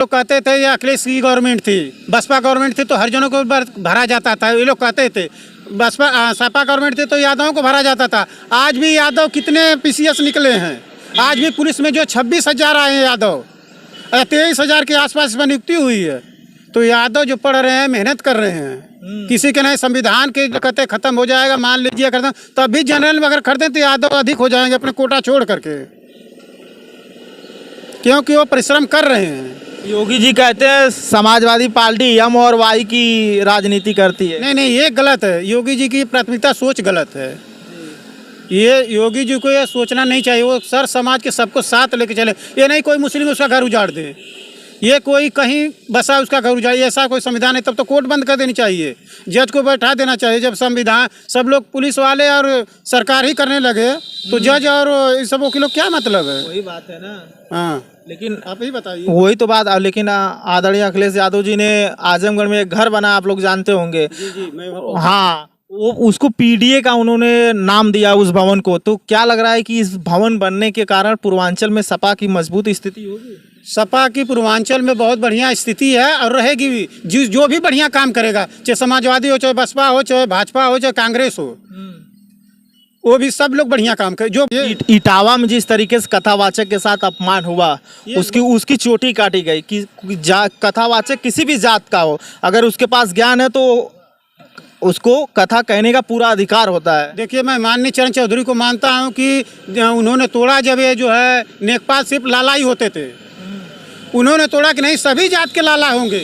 लोग कहते थे ये अखिलेश की गवर्नमेंट थी, बसपा गवर्नमेंट थी तो हरिजनों को भरा जाता था, ये लोग कहते थे। बसपा सपा गवर्नमेंट थी तो यादवों को भरा जाता था। आज भी यादव कितने पीसीएस निकले हैं, आज भी पुलिस में जो 26,000 आए हैं यादव, 23,000 के आसपास में नियुक्ति हुई है। तो यादव जो पढ़ रहे हैं, मेहनत कर रहे हैं। किसी के नहीं संविधान के कहते खत्म हो जाएगा, मान लीजिए करते तब भी जनरल में अगर खरीदें तो यादव अधिक हो जाएंगे अपने कोटा छोड़ करके, क्योंकि वो परिश्रम कर रहे हैं। योगी जी कहते हैं समाजवादी पार्टी एम और वाई की राजनीति करती है। नहीं, ये गलत है। योगी जी की प्राथमिकता सोच गलत है। ये योगी जी को ये सोचना नहीं चाहिए। वो सर समाज के सबको साथ लेके चले। ये नहीं कोई मुस्लिम उसका घर उजाड़ दे, ये कोई कहीं बसा उसका घर उजाड़े, ऐसा कोई संविधान है तब तो कोर्ट बंद कर देनी चाहिए, जज को बैठा देना चाहिए। जब संविधान सब लोग पुलिस वाले और सरकार ही करने लगे तो जज और इस सब वकीलों क्या मतलब है? वही बात है ना। हाँ, लेकिन आप ही बताइए। वही तो बात। लेकिन आदरणीय अखिलेश यादव जी ने आजमगढ़ में एक घर बना, आप लोग जानते होंगे। जी, मैं हाँ, वो उसको पीडीए का उन्होंने नाम दिया उस भवन को। तो क्या लग रहा है कि इस भवन बनने के कारण पूर्वांचल में सपा की मजबूत स्थिति होगी? सपा की पूर्वांचल में बहुत बढ़िया स्थिति है और रहेगी भी। जो भी बढ़िया काम करेगा, चाहे समाजवादी हो, चाहे बसपा हो, चाहे भाजपा हो, चाहे कांग्रेस हो, वो भी सब लोग बढ़िया काम करे। जो इटावा में जिस तरीके से कथावाचक के साथ अपमान हुआ, उसकी चोटी काटी गई कि कथावाचक किसी भी जात का हो, अगर उसके पास ज्ञान है तो उसको कथा कहने का पूरा अधिकार होता है। देखिए, मैं माननीय चरण चौधरी को मानता हूं कि उन्होंने तोड़ा जब ये जो है नेकपाल सिर्फ लाला ही होते थे, उन्होंने तोड़ा कि नहीं सभी जात के लाला होंगे,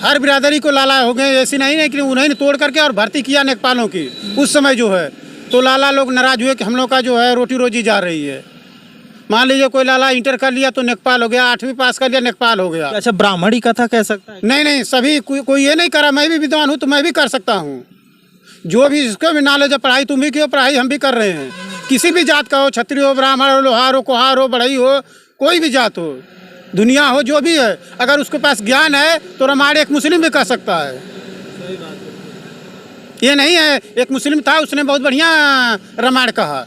हर बिरादरी को लाला होंगे, ऐसी नहीं कि उन्होंने तोड़ करके और भर्ती किया नेकपालों की। उस समय जो है तो लाला लोग नाराज हुए कि हम लोग का जो है रोटी रोजी जा रही है। मान लीजिए कोई लाला इंटर कर लिया तो नेकपाल हो गया, 8वीं पास कर लिया नेकपाल हो गया। अच्छा, ब्राह्मणी कथा कह सकता है? नहीं, सभी कोई ये नहीं करा। मैं भी विद्वान हूँ तो मैं भी कर सकता हूँ। जो भी इसको भी नॉलेज है, पढ़ाई तुम भी की हो, पढ़ाई हम भी कर रहे हैं। किसी भी जात का हो, क्षत्रिय हो, ब्राह्मण हो, लोहार हो, कुहार हो, बढ़ई हो, कोई भी जात हो, दुनिया हो, जो भी है, अगर उसके पास ज्ञान है तो रामायण एक मुस्लिम भी कर सकता है। ये नहीं है एक मुस्लिम था उसने बहुत बढ़िया रामायण कहा,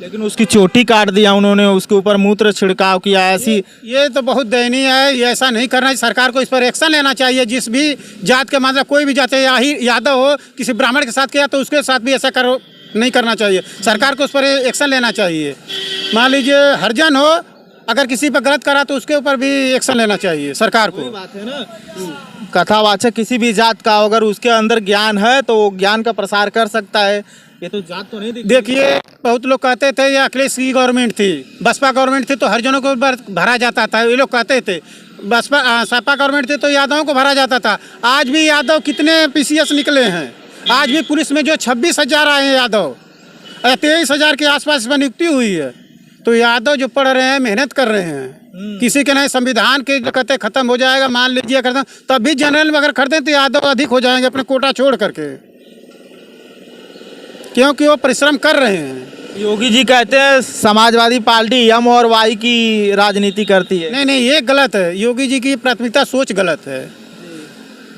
लेकिन उसकी चोटी काट दिया उन्होंने, उसके ऊपर मूत्र छिड़काव किया। ऐसी ये तो बहुत दयनीय है। ये ऐसा नहीं करना चाहिए। सरकार को इस पर एक्शन लेना चाहिए। जिस भी जात के मतलब कोई भी जात है, यादव हो, किसी ब्राह्मण के साथ किया तो उसके साथ भी ऐसा नहीं करना चाहिए। सरकार को उस पर एक्शन लेना चाहिए। मान लीजिए हरिजन हो, अगर किसी पर गलत करा तो उसके ऊपर भी एक्शन लेना चाहिए सरकार को। बात है ना, कथावाचक किसी भी जात का अगर उसके अंदर ज्ञान है तो ज्ञान का प्रसार कर सकता है। ये तो जात तो नहीं देखिए, बहुत लोग कहते थे ये अखिलेश की गवर्नमेंट थी, बसपा गवर्नमेंट थी तो हरिजनों को भरा जाता था, ये लोग कहते थे। बसपा सपा गवर्नमेंट थी तो यादवों को भरा जाता था। आज भी यादव कितने पीसीएस निकले हैं, आज भी पुलिस में जो 26,000 आए हैं यादव, 23,000 के आसपास में नियुक्ति हुई है। तो यादव जो पढ़ रहे हैं, मेहनत कर रहे हैं। किसी के नहीं संविधान के कहते खत्म हो जाएगा, मान लीजिए करते तब भी जनरल में अगर खरीदें तो यादव अधिक हो जाएंगे अपने कोटा छोड़ करके, क्योंकि वो परिश्रम कर रहे हैं। योगी जी कहते हैं समाजवादी पार्टी एम और वाई की राजनीति करती है। नहीं, ये गलत है। योगी जी की प्राथमिकता सोच गलत है।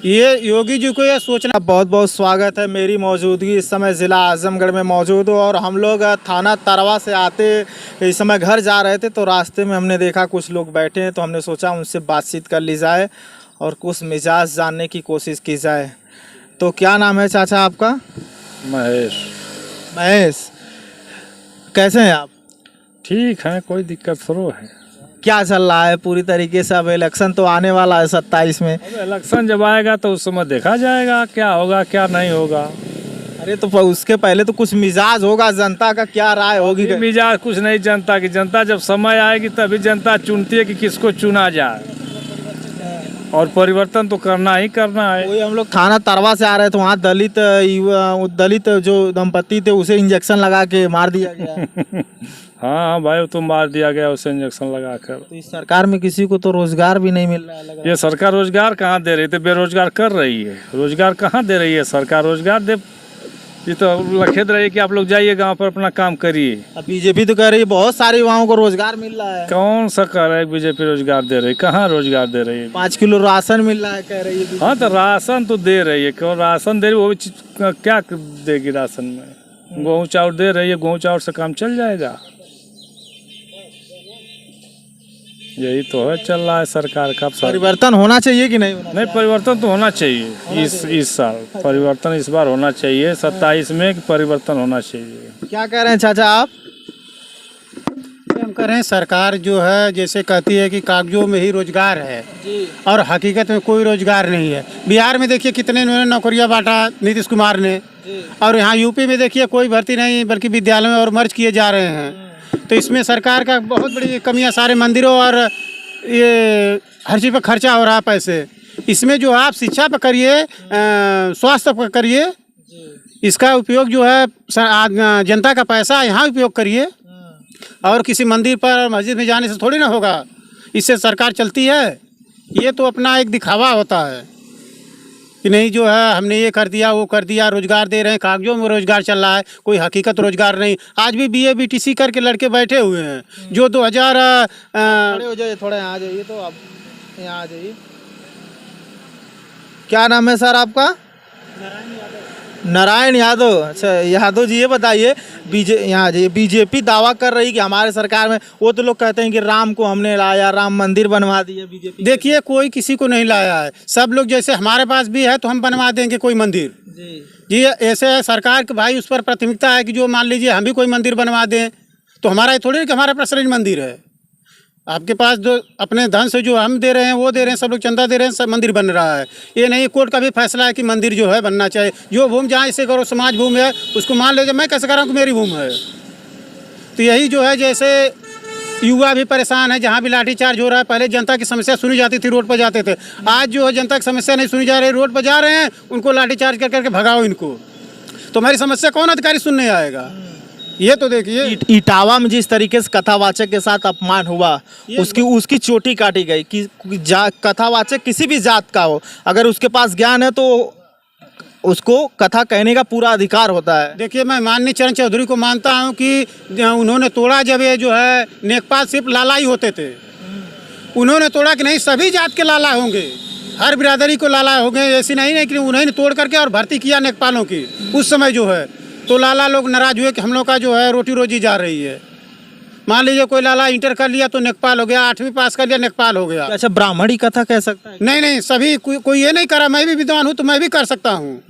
ये योगी जी को ये सोचना। बहुत बहुत स्वागत है। मेरी मौजूदगी इस समय ज़िला आजमगढ़ में मौजूद हूँ और हम लोग थाना तरवा से आते इस समय घर जा रहे थे तो रास्ते में हमने देखा कुछ लोग बैठे हैं, तो हमने सोचा उनसे बातचीत कर ली जाए और कुछ मिजाज जानने की कोशिश की जाए। तो क्या नाम है चाचा आपका? महेश, कैसे हैं आप? ठीक है, कोई दिक्कत थोड़ा है। क्या चल रहा है पूरी तरीके से? अब इलेक्शन तो आने वाला है 27 में। अब इलेक्शन जब आएगा तो उस समय देखा जाएगा क्या होगा क्या नहीं होगा। अरे तो उसके पहले तो कुछ मिजाज होगा, जनता का क्या राय होगी? मिजाज कुछ नहीं जनता की। जनता जब समय आएगी तभी जनता चुनती है कि किसको चुना जाए, और परिवर्तन तो करना ही करना है। वही हम लोग थाना तरवा से आ रहे थे, वहाँ दलित जो दंपति थे उसे इंजेक्शन लगा के मार दिया गया। हाँ भाई, तो मार दिया गया उसे इंजेक्शन लगाकर। तो इस सरकार में किसी को तो रोजगार भी नहीं मिल रहा है। ये सरकार रोजगार कहाँ दे रही थी? बेरोजगार कर रही है। रोजगार कहाँ दे रही है सरकार? रोजगार दे, ये तो लखेद रही है कि आप लोग जाइए गांव पर अपना काम करिए। अब बीजेपी तो कह रही है बहुत सारे युवाओं को रोजगार मिल रहा है। कौन सा कह रहा है बीजेपी रोजगार दे रही है? कहाँ रोजगार दे रही है? 5 किलो राशन मिल रहा है कह रही है। हाँ, तो राशन तो दे रही है। क्यों राशन दे रही है? वो भी क्या देगी राशन में? गेहूँ चावल दे रही है, गेहूँ चावल से काम चल जाएगा। यही तो है, चल रहा है सरकार का। परिवर्तन होना चाहिए कि नहीं होना नहीं, परिवर्तन तो होना चाहिए इस साल। परिवर्तन इस बार होना चाहिए 27 में, परिवर्तन होना चाहिए। क्या कह रहे हैं चाचा आप? हम कह रहे हैं सरकार जो है जैसे कहती है कि कागजों में ही रोजगार है और हकीकत में कोई रोजगार नहीं है। बिहार में देखिए कितने इन्होंने नौकरियां बांटा नीतीश कुमार ने, और यहाँ यूपी में देखिए कोई भर्ती नहीं, बल्कि विद्यालय में और मर्ज किए जा रहे हैं। तो इसमें सरकार का बहुत बड़ी कमियां, सारे मंदिरों और ये हर चीज़ पर खर्चा हो रहा है पैसे। इसमें जो आप शिक्षा पर करिए, स्वास्थ्य पर करिए, इसका उपयोग जो है जनता का पैसा यहाँ उपयोग करिए, और किसी मंदिर पर मस्जिद में जाने से थोड़ी ना होगा। इससे सरकार चलती है। ये तो अपना एक दिखावा होता है कि नहीं जो है हमने ये कर दिया वो कर दिया, रोजगार दे रहे हैं, कागजों में रोजगार चल रहा है, कोई हकीकत रोजगार नहीं। आज भी BA BTC करके लड़के बैठे हुए हैं जो 2000 खड़े हो जाइए, थोड़ा यहाँ आ जाइए, तो आप यहाँ आ जाइए। क्या नाम है सर आपका? नारायण यादव। अच्छा यादव जी, ये बताइए यहाँ जी बीजेपी दावा कर रही कि हमारे सरकार में, वो तो लोग कहते हैं कि राम को हमने लाया, राम मंदिर बनवा दिया बीजेपी। देखिए कोई किसी को नहीं लाया है, सब लोग जैसे हमारे पास भी है तो हम बनवा देंगे कोई मंदिर जी। ऐसे है सरकार के भाई, उस पर प्राथमिकता है कि जो मान लीजिए हम भी कोई मंदिर बनवा दें, तो हमारा ये थोड़ी कि हमारा पर्सनल मंदिर है। आपके पास जो अपने धन से जो हम दे रहे हैं वो दे रहे हैं, सब लोग चंदा दे रहे हैं, सब मंदिर बन रहा है। ये नहीं कोर्ट का भी फैसला है कि मंदिर जो है बनना चाहिए। जो भूमि जहाँ इसे करो समाज भूमि है उसको मान लीजिए, मैं कैसे कर रहा हूँ कि मेरी भूमि है। तो यही जो है, जैसे युवा भी परेशान है, जहाँ भी लाठीचार्ज हो रहा है। पहले जनता की समस्या सुनी जाती थी, रोड पर जाते थे। आज जो है जनता की समस्या नहीं सुनी जा रही, रोड पर जा रहे हैं, उनको लाठीचार्ज कर करके भगाओ इनको। तो मेरी समस्या कौन अधिकारी सुनने आएगा? ये तो देखिए इटावा में जिस तरीके से कथावाचक के साथ अपमान हुआ, उसकी चोटी काटी गई कि कथावाचक किसी भी जात का हो, अगर उसके पास ज्ञान है तो उसको कथा कहने का पूरा अधिकार होता है। देखिए मैं माननीय चरण चौधरी को मानता हूं कि उन्होंने तोड़ा, जब ये जो है नेकपाल सिर्फ लाला ही होते थे, उन्होंने तोड़ा कि नहीं सभी जात के लाला होंगे, हर बिरादरी को लाला होंगे। ऐसी नहीं है कि उन्होंने तोड़ करके और भर्ती किया नेकपालों की। उस समय जो है तो लाला लोग नाराज हुए कि हम लोग का जो है रोटी रोजी जा रही है। मान लीजिए कोई लाला इंटर कर लिया तो नेकपाल हो गया, 8वीं पास कर लिया नेकपाल हो गया। अच्छा ब्राह्मणी कथा कह सकता है? नहीं, सभी कोई ये नहीं करा। मैं भी विद्वान हूँ तो मैं भी कर सकता हूँ।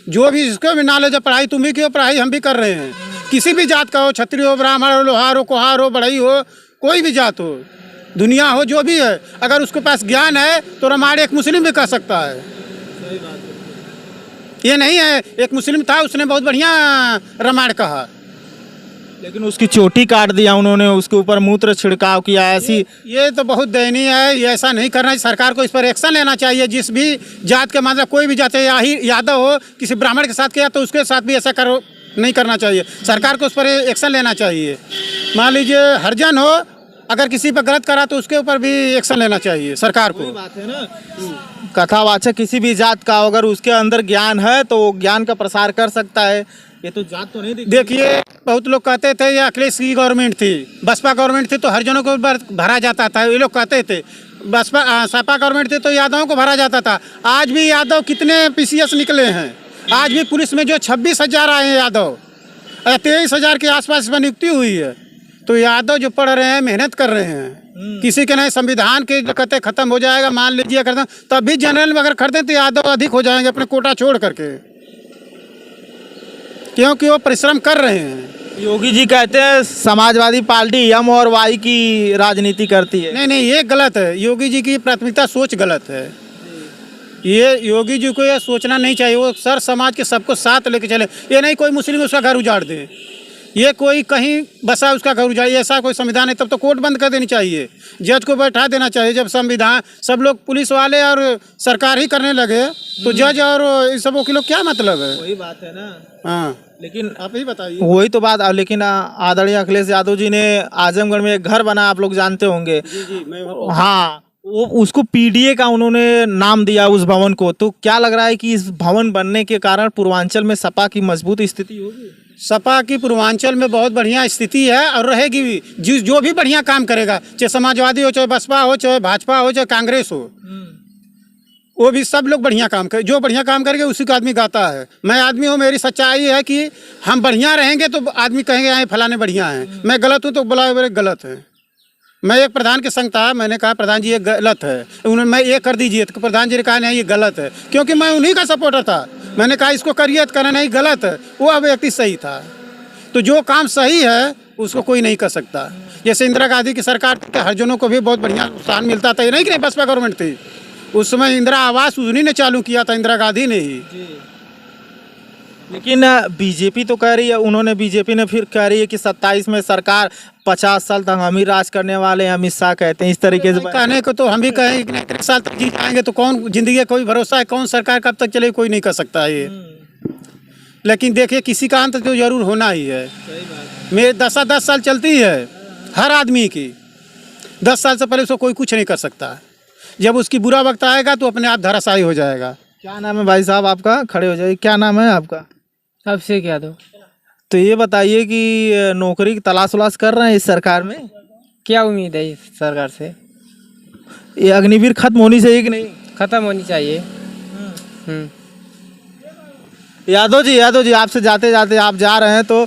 जो भी जिसको भी नॉलेज है, पढ़ाई तुम भी की हो, पढ़ाई हम भी कर रहे हैं। किसी भी जात का हो, क्षत्रिय हो, ब्राह्मण हो, लोहार हो, कुहार हो, बढ़ई हो, कोई भी जात हो, दुनिया हो, जो भी है, अगर उसके पास ज्ञान है तो रामायण एक मुस्लिम भी कर सकता है। ये नहीं है एक मुस्लिम था, उसने बहुत बढ़िया रामायण कहा, लेकिन उसकी चोटी काट दिया उन्होंने, उसके ऊपर मूत्र छिड़काव किया। ऐसी ये तो बहुत दयनीय है। ये ऐसा नहीं करना चाहिए। सरकार को इस पर एक्शन लेना चाहिए। जिस भी जात के मतलब कोई भी जात है, यादव हो, किसी ब्राह्मण के साथ किया तो उसके साथ भी ऐसा करो नहीं करना चाहिए। सरकार को उस पर एक्शन लेना चाहिए। मान लीजिए हरिजन हो, अगर किसी पर गलत करा तो उसके ऊपर भी एक्शन लेना चाहिए सरकार को। बात है ना, कथावाचक किसी भी जात का, अगर उसके अंदर ज्ञान है तो ज्ञान का प्रसार कर सकता है। ये तो जात तो नहीं देखिए बहुत लोग कहते थे ये अखिलेश की गवर्नमेंट थी, बसपा गवर्नमेंट थी तो हरिजनों को भरा जाता था। ये लोग कहते थे बसपा सपा गवर्नमेंट थी तो यादवों को भरा जाता था। आज भी यादव कितने PCS निकले हैं। आज भी पुलिस में जो 26,000 आए हैं यादव, 23,000 के आसपास में नियुक्ति हुई है। तो यादव जो पढ़ रहे हैं, मेहनत कर रहे हैं। किसी के नहीं संविधान के कहते खत्म हो जाएगा, मान लीजिए करते तब भी जनरल में अगर खरीदें तो यादव अधिक हो जाएंगे अपने कोटा छोड़ करके, क्योंकि वो परिश्रम कर रहे हैं। योगी जी कहते हैं समाजवादी पार्टी M और Y की राजनीति करती है। नहीं, ये गलत है। योगी जी की प्राथमिकता सोच गलत है। ये योगी जी को ये सोचना नहीं चाहिए। वो सर समाज के सबको साथ लेके चले। ये नहीं कोई मुस्लिम उसका घर उजाड़ दे, ये कोई कहीं बसा उसका घर उजाड़े, ऐसा कोई संविधान है। तब तो कोर्ट बंद कर देनी चाहिए, जज को बैठा देना चाहिए। जब संविधान सब लोग पुलिस वाले और सरकार ही करने लगे तो जज और इस सब वकीलों क्या मतलब है? वही बात है ना। हाँ, लेकिन आप ही बताइए। वही तो बात। लेकिन आदरणीय अखिलेश यादव जी ने आजमगढ़ में एक घर बना, आप लोग जानते होंगे। जी, मैं हाँ, वो उसको PDA का उन्होंने नाम दिया उस भवन को। तो क्या लग रहा है कि इस भवन बनने के कारण पूर्वांचल में सपा की मजबूत स्थिति होगी? सपा की पूर्वांचल में बहुत बढ़िया स्थिति है और रहेगी भी। जो भी बढ़िया काम करेगा, चाहे समाजवादी हो, चाहे बसपा हो, चाहे भाजपा हो, चाहे कांग्रेस हो, वो भी सब लोग बढ़िया काम करे। जो बढ़िया काम करेंगे उसी का आदमी गाता है। मैं आदमी हूँ, मेरी सच्चाई है कि हम बढ़िया रहेंगे तो आदमी कहेंगे यहाँ फलाने बढ़िया हैं। मैं गलत हूँ तो बोला गलत है। मैं एक प्रधान के संग था, मैंने कहा प्रधान जी ये गलत है, उन्होंने मैं ये कर दीजिए, तो प्रधान जी ने कहा नहीं ये गलत है, क्योंकि मैं उन्हीं का सपोर्टर था। मैंने कहा इसको करिए, तो कहना नहीं गलत है। वो व्यक्ति सही था। तो जो काम सही है उसको कोई नहीं कर सकता। जैसे इंदिरा गांधी की सरकार थी, हरिजनों को भी बहुत बढ़िया प्रोत्साहन मिलता था। ये नहीं कि नहीं बसपा गवर्नमेंट थी, उस समय इंदिरा आवास उन्हीं ने चालू किया था, इंदिरा गांधी ने ही। लेकिन बीजेपी तो कह रही है, उन्होंने बीजेपी ने फिर कह रही है कि 27 में सरकार 50 साल तक हम ही राज करने वाले हैं, अमित शाह कहते हैं इस तरीके से। कहने को तो हम भी कहें कि 1 साल तक जी जाएंगे तो कौन जिंदगी का कोई भरोसा है, कौन सरकार कब तक चले, कोई नहीं कर सकता है ये। लेकिन देखिए किसी का अंत तो जरूर होना ही है। मेरे 10 साल चलती है हर आदमी की, 10 साल से पहले उसको कोई कुछ नहीं कर सकता। जब उसकी बुरा वक्त आएगा तो अपने आप धराशायी हो जाएगा। क्या नाम है भाई साहब आपका? खड़े हो जाइए। क्या नाम है आपका? अब से क्या दो? तो ये बताइए कि नौकरी की तलाश वलाश कर रहे हैं इस सरकार में? क्या उम्मीद है इस सरकार से? ये अग्निवीर खत्म होनी चाहिए कि नहीं? खत्म होनी चाहिए। यादव जी आपसे जाते जाते आप जा रहे हैं तो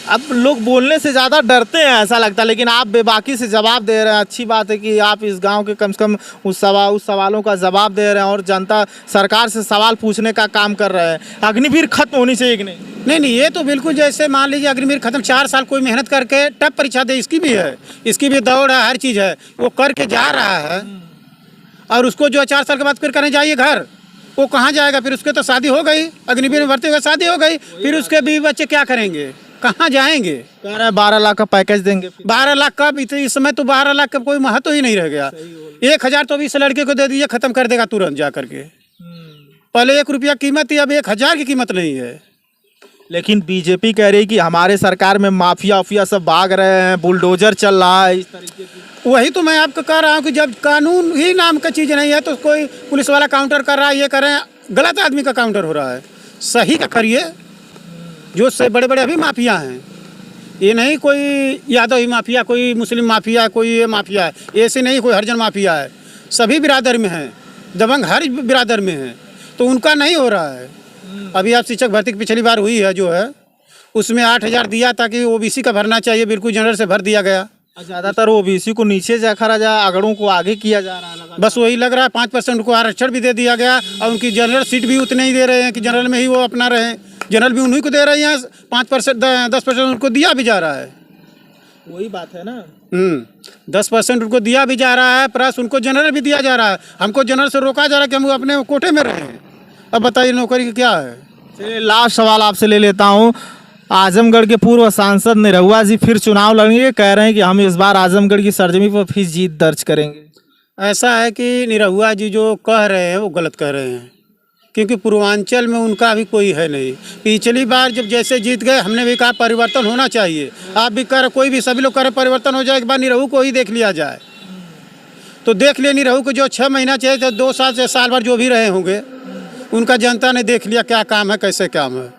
अब लोग बोलने से ज़्यादा डरते हैं ऐसा लगता है, लेकिन आप बेबाकी से जवाब दे रहे हैं। अच्छी बात है कि आप इस गांव के कम से कम उस सवालों का जवाब दे रहे हैं और जनता सरकार से सवाल पूछने का काम कर रहे हैं। अग्निवीर खत्म होनी चाहिए कि नहीं? नहीं ये तो बिल्कुल, जैसे मान लीजिए अग्निवीर खत्म, 4 साल कोई मेहनत करके टप परीक्षा दे, इसकी भी है, इसकी भी दौड़ है, हर चीज़ है, वो करके जा रहा है। और उसको जो 4 साल के बाद फिर करने जाइए घर, वो कहाँ जाएगा? फिर उसके तो शादी हो गई, अग्निवीर में भर्ती हो गई, शादी हो गई, फिर उसके बीवी बच्चे क्या करेंगे, कहाँ जाएंगे? कह रहे हैं 12 लाख का पैकेज देंगे। 12 लाख का इस समय तो 12 लाख का कोई महत्व ही नहीं रह गया। 1000 तो 20 लड़के को दे दीजिए, खत्म कर देगा तुरंत जा करके। पहले 1 रुपया कीमत थी, अब 1000 की कीमत नहीं है। लेकिन बीजेपी कह रही है कि हमारे सरकार में माफिया उफिया सब भाग रहे हैं, बुलडोजर चल रहा है, इस तरीके की। वही तो मैं आपको कह रहा हूँ कि जब कानून ही नाम का चीज़ नहीं है तो कोई पुलिस वाला काउंटर कर रहा है, ये कर रहे हैं, गलत आदमी का काउंटर हो रहा है। सही का करिए। जो से बड़े बड़े अभी माफिया हैं, ये नहीं कोई यादव ही माफिया, कोई मुस्लिम माफिया, कोई ये माफिया है, ऐसे नहीं कोई हरिजन माफिया है। सभी बिरादर में हैं, दबंग हर बिरादर में हैं, तो उनका नहीं हो रहा है। अभी आप शिक्षक भर्ती की पिछली बार हुई है जो है, उसमें 8000 दिया था कि ओबीसी का भरना चाहिए, बिल्कुल जनरल से भर दिया गया। ज़्यादातर ओबीसी को नीचे जा खड़ा जा, अगड़ों को आगे किया जा रहा है। बस वही लग रहा है, 5% उनको आरक्षण भी दे दिया गया और उनकी जनरल सीट भी उतने ही दे रहे हैं कि जनरल में ही वो अपना रहे हैं। जनरल भी उन्हीं को दे रहे हैं, 5% 10% उनको दिया भी जा रहा है। वही बात है ना। 10% उनको दिया भी जा रहा है, प्लस उनको जनरल भी दिया जा रहा है। हमको जनरल से रोका जा रहा है कि हम अपने कोटे में रहें। अब बताइए नौकरी क्या है? चलिए लास्ट सवाल आपसे ले लेता हूँ। आजमगढ़ के पूर्व सांसद निरहुआ जी फिर चुनाव लड़ेंगे, कह रहे हैं कि हम इस बार आजमगढ़ की सरजमी पर फिर जीत दर्ज करेंगे। ऐसा है कि निरहुआ जी जो कह रहे हैं वो गलत कह रहे हैं, क्योंकि पूर्वांचल में उनका अभी कोई है नहीं। पिछली बार जब जैसे जीत गए, हमने भी कहा परिवर्तन होना चाहिए। आप भी कह रहे, कोई भी सभी लोग कह रहे परिवर्तन हो जाए, एक बार निरहू को ही देख लिया जाए। तो देख लिया निरहू को, जो 6 महीना चाहिए तो 2 साल से साल भर जो भी रहे होंगे, उनका जनता ने देख लिया क्या काम है, कैसे काम है।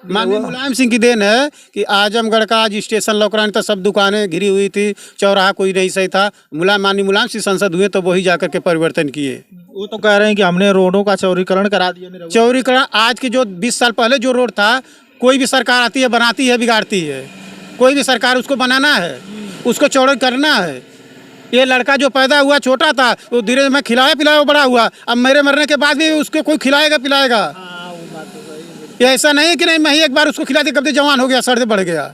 माननीय मुलायम सिंह की देन है कि आजमगढ़ का आज स्टेशन लौक रहा, तो सब दुकानें घिरी हुई थी, चौराहा कोई नहीं सही था। माननीय मुलायम सिंह संसद हुए तो वही जाकर के परिवर्तन किए। वो तो कह रहे हैं कि हमने रोडों का चौड़ीकरण करा दिया। चौड़ीकरण आज की जो 20 साल पहले जो रोड था, कोई भी सरकार आती है बनाती है, बिगाड़ती है। कोई भी सरकार उसको बनाना है, उसको चौड़ा करना है। ये लड़का जो पैदा हुआ छोटा था, वो धीरे मैं खिलाया पिलाया बड़ा हुआ, अब मेरे मरने के बाद भी उसको कोई खिलाएगा पिलाएगा। ये ऐसा नहीं है कि नहीं मैं ही एक बार उसको खिला दी, कब जवान हो गया, सर्द बढ़ गया।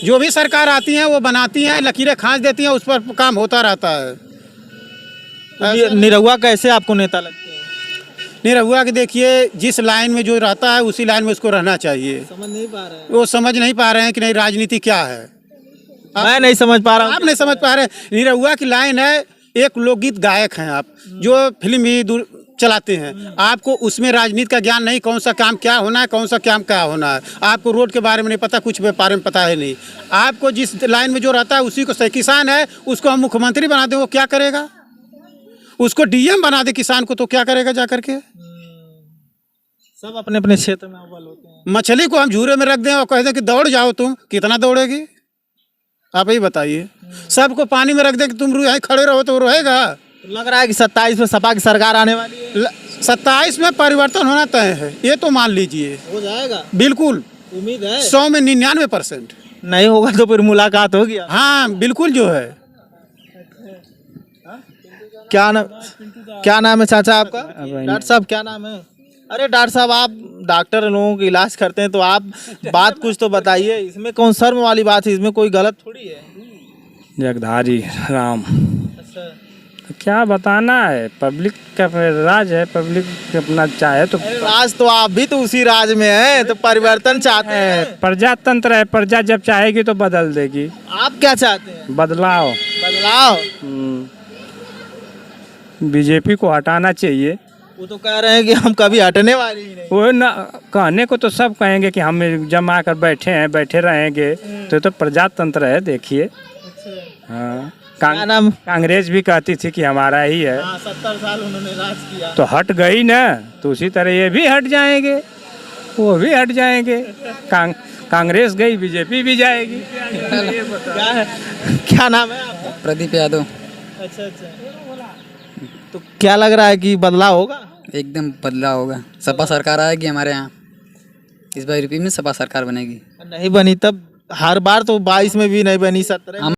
जो भी सरकार आती है वो बनाती हैं, लकीरें खांच देती हैं, उस पर काम होता रहता है। निरहुआ कैसे आपको नेता लगते हैं? निरहुआ के देखिए, जिस लाइन में जो रहता है उसी लाइन में उसको रहना चाहिए। समझ नहीं पा रहे हैं। वो समझ नहीं पा रहे हैं कि नहीं राजनीति क्या है। मैं नहीं समझ पा रहा हूँ। आप नहीं समझ पा रहे। निरहुआ की लाइन है, एक लोकगीत गायक हैं आप, जो फिल्म भी चलाते हैं, आपको उसमें राजनीति का ज्ञान नहीं, कौन सा काम क्या होना है, कौन सा काम क्या होना है। आपको रोड के बारे में नहीं पता, कुछ बारे में पता है नहीं। आपको जिस लाइन में जो रहता है उसी को सही। किसान है, उसको हम मुख्यमंत्री बना दें, वो क्या करेगा? उसको डीएम बना दे किसान को, तो क्या करेगा जा करके? सब अपने अपने क्षेत्र में अव्वल होते हैं। मछली को हम झूरे में रख दें और कह दें कि दौड़ जाओ, तुम कितना दौड़ेगी? आप ही बताइए। सबको पानी में रख दें कि तुम यहीं खड़े रहो, तो रहेगा? लग रहा है कि 27 में सपा की सरकार आने वाली है। 27 में परिवर्तन होना तय है, ये तो मान लीजिए। हो जाएगा बिल्कुल, उम्मीद है। 100 में 99%। नहीं होगा तो फिर मुलाकात होगी। हाँ बिल्कुल जो है, क्या नाम है चाचा आपका? डॉक्टर साहब क्या नाम है? अरे डॉक्टर साहब, आप डॉक्टर लोगों का इलाज करते हैं तो आप बात कुछ तो बताइए, इसमें कौन शर्म वाली बात है, इसमें कोई गलत थोड़ी है। जगधारी राम, अच्छा, तो क्या बताना है, पब्लिक का राज है, पब्लिक अपना चाहे तो राज तो आप भी तो उसी राज में हैं, तो परिवर्तन चाहते हैं। प्रजातंत्र है, प्रजा जब चाहेगी तो बदल देगी। आप क्या चाहते हैं? बदलाव। बदलाव। बीजेपी को हटाना चाहिए। वो तो कह रहे हैं कि हम कभी हटने वाले ही नहीं। वो ना, कहने को तो सब कहेंगे कि हम जमा कर बैठे हैं, बैठे रहेंगे, तो प्रजातंत्र है, देखिए। हाँ, क्या नाम? कांग्रेस भी कहती थी कि हमारा ही है। 70 साल उन्होंने राज किया। तो हट गई ना, तो उसी तरह ये भी हट जाएंगे, वो भी हट जाएंगे। कांग्रेस गई, बीजेपी भी जाएगी। क्या नाम है आपका? प्रदीप यादव। अच्छा अच्छा, तो क्या लग रहा है कि बदलाव होगा? एकदम बदलाव होगा, सपा सरकार आएगी हमारे यहाँ, इस बार यूपी में सपा सरकार बनेगी। नहीं बनी तब, हर बार तो 22 में भी नहीं बनी, 17 में।